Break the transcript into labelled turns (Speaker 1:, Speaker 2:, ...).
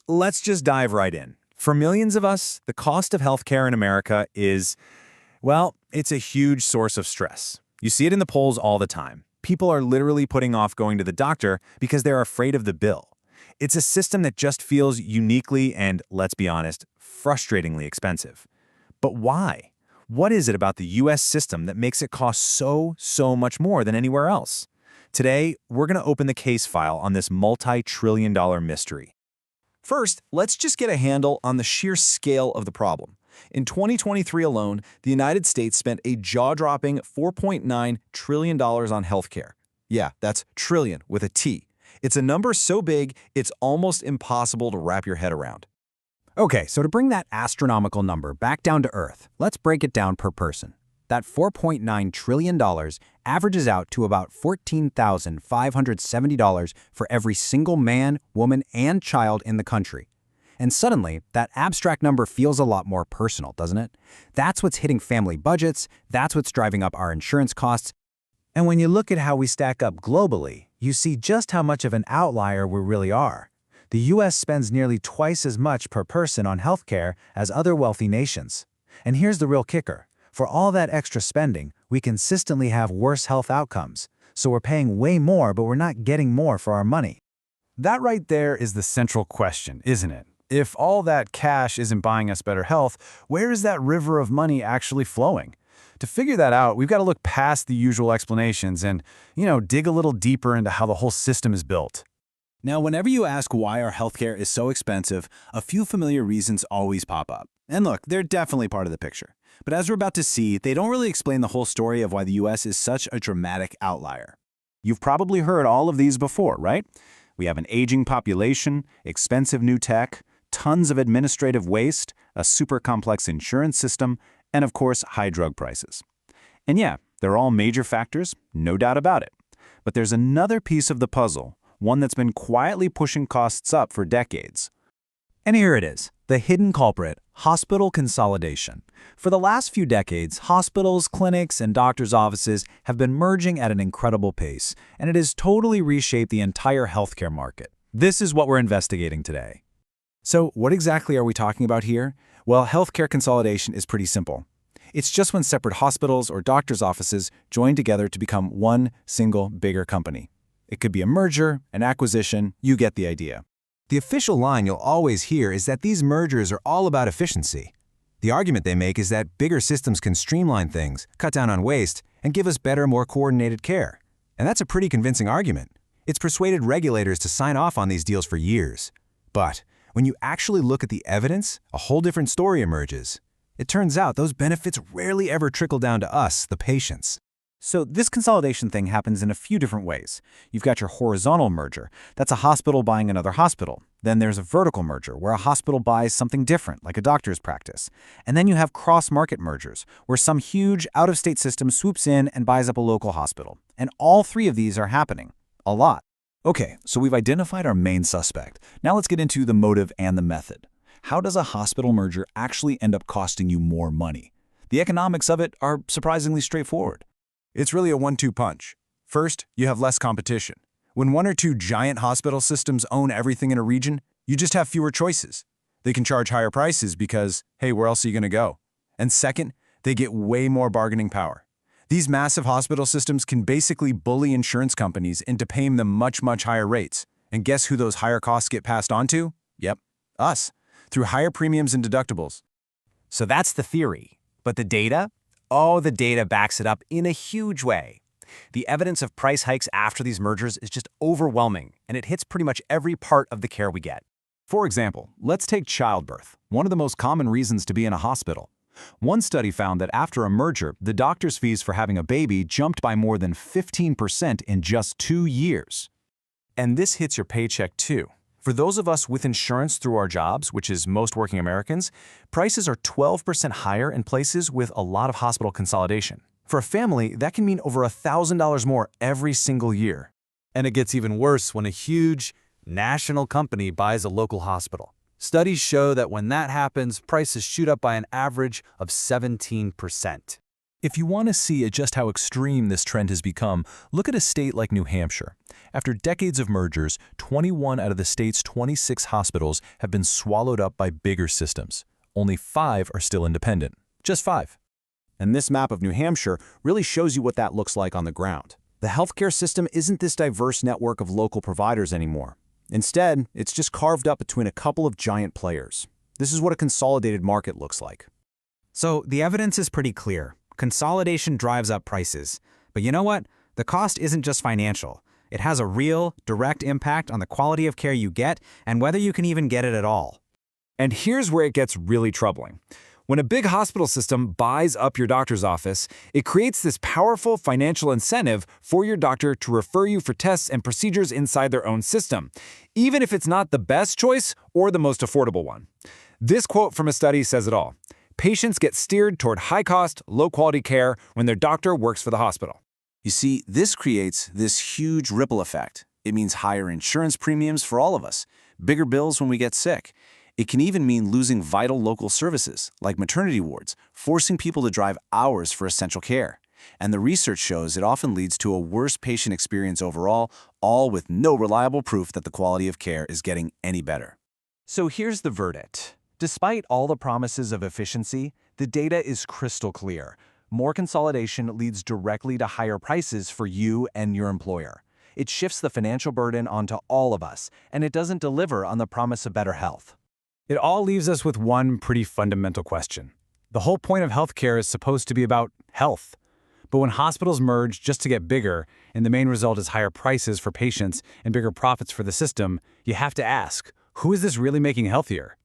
Speaker 1: let's just dive right in. For millions of us, the cost of healthcare in America is, well, it's a huge source of stress. You see it in the polls all the time. People are literally putting off going to the doctor because they're afraid of the bill. It's a system that just feels uniquely and, let's be honest, frustratingly expensive. But why? What is it about the US system that makes it cost so much more than anywhere else? Today, we're going to open the case file on this multi-trillion-dollar mystery.
Speaker 2: First, let's just get a handle on the sheer scale of the problem. In 2023 alone, the United States spent a jaw-dropping $4.9 trillion on healthcare. Yeah, that's trillion with a T. It's a number so big, it's almost impossible to wrap your head around.
Speaker 3: Okay, so to bring that astronomical number back down to Earth, let's break it down per person. That $4.9 trillion averages out to about $14,570 for every single man, woman, and child in the country. And suddenly, that abstract number feels a lot more personal, doesn't it? That's what's hitting family budgets, that's what's driving up our insurance costs.
Speaker 1: And when you look at how we stack up globally, you see just how much of an outlier we really are. The US spends nearly twice as much per person on healthcare as other wealthy nations. And here's the real kicker. For all that extra spending, we consistently have worse health outcomes. So we're paying way more, but we're not getting more for our money.
Speaker 4: That right there is the central question, isn't it? If all that cash isn't buying us better health, where is that river of money actually flowing? To figure that out, we've got to look past the usual explanations and, dig a little deeper into how the whole system is built.
Speaker 2: Now, whenever you ask why our healthcare is so expensive, a few familiar reasons always pop up. And look, they're definitely part of the picture. But as we're about to see, they don't really explain the whole story of why the US is such a dramatic outlier. You've probably heard all of these before, right? We have an aging population, expensive new tech, tons of administrative waste, a super complex insurance system, and of course, high drug prices. And yeah, they're all major factors, no doubt about it. But there's another piece of the puzzle, one that's been quietly pushing costs up for decades.
Speaker 3: And here it is, the hidden culprit, hospital consolidation. For the last few decades, hospitals, clinics, and doctors' offices have been merging at an incredible pace, and it has totally reshaped the entire healthcare market. This is what we're investigating today.
Speaker 2: So what exactly are we talking about here? Well, healthcare consolidation is pretty simple. It's just when separate hospitals or doctors' offices join together to become one single bigger company. It could be a merger, an acquisition, you get the idea.
Speaker 5: The official line you'll always hear is that these mergers are all about efficiency. The argument they make is that bigger systems can streamline things, cut down on waste, and give us better, more coordinated care. And that's a pretty convincing argument. It's persuaded regulators to sign off on these deals for years. But when you actually look at the evidence, a whole different story emerges. It turns out those benefits rarely ever trickle down to us, the patients.
Speaker 3: So this consolidation thing happens in a few different ways. You've got your horizontal merger. That's a hospital buying another hospital. Then there's a vertical merger, where a hospital buys something different, like a doctor's practice. And then you have cross-market mergers, where some huge out-of-state system swoops in and buys up a local hospital. And all three of these are happening. A lot.
Speaker 2: Okay, so we've identified our main suspect. Now let's get into the motive and the method. How does a hospital merger actually end up costing you more money? The economics of it are surprisingly straightforward. It's really a one-two punch. First, you have less competition. When one or two giant hospital systems own everything in a region, you just have fewer choices. They can charge higher prices because, hey, where else are you going to go? And second, they get way more bargaining power. These massive hospital systems can basically bully insurance companies into paying them much higher rates. And guess who those higher costs get passed on to? Yep, us, through higher premiums and deductibles.
Speaker 6: So that's the theory. But the data? Oh, the data backs it up in a huge way. The evidence of price hikes after these mergers is just overwhelming, and it hits pretty much every part of the care we get.
Speaker 2: For example, let's take childbirth, one of the most common reasons to be in a hospital. One study found that after a merger, the doctor's fees for having a baby jumped by more than 15% in just 2 years.
Speaker 1: And this hits your paycheck too. For those of us with insurance through our jobs, which is most working Americans, prices are 12% higher in places with a lot of hospital consolidation. For a family, that can mean over $1,000 more every single year.
Speaker 4: And it gets even worse when a huge national company buys a local hospital. Studies show that when that happens, prices shoot up by an average of 17%.
Speaker 7: If you want to see just how extreme this trend has become, look at a state like New Hampshire. After decades of mergers, 21 out of the state's 26 hospitals have been swallowed up by bigger systems. Only 5 are still independent. Just 5.
Speaker 3: And this map of New Hampshire really shows you what that looks like on the ground. The healthcare system isn't this diverse network of local providers anymore. Instead, it's just carved up between a couple of giant players. This is what a consolidated market looks like.
Speaker 6: So the evidence is pretty clear. Consolidation drives up prices. But you know what? The cost isn't just financial. It has a real, direct impact on the quality of care you get and whether you can even get it at all.
Speaker 8: And here's where it gets really troubling. When a big hospital system buys up your doctor's office, it creates this powerful financial incentive for your doctor to refer you for tests and procedures inside their own system, even if it's not the best choice or the most affordable one. This quote from a study says it all. Patients get steered toward high-cost, low-quality care when their doctor works for the hospital.
Speaker 2: You see, this creates this huge ripple effect. It means higher insurance premiums for all of us, bigger bills when we get sick. It can even mean losing vital local services, like maternity wards, forcing people to drive hours for essential care. And the research shows it often leads to a worse patient experience overall, all with no reliable proof that the quality of care is getting any better.
Speaker 9: So here's the verdict. Despite all the promises of efficiency, the data is crystal clear. More consolidation leads directly to higher prices for you and your employer. It shifts the financial burden onto all of us, and it doesn't deliver on the promise of better health.
Speaker 4: It all leaves us with one pretty fundamental question. The whole point of healthcare is supposed to be about health. But when hospitals merge just to get bigger, and the main result is higher prices for patients and bigger profits for the system, you have to ask, who is this really making healthier?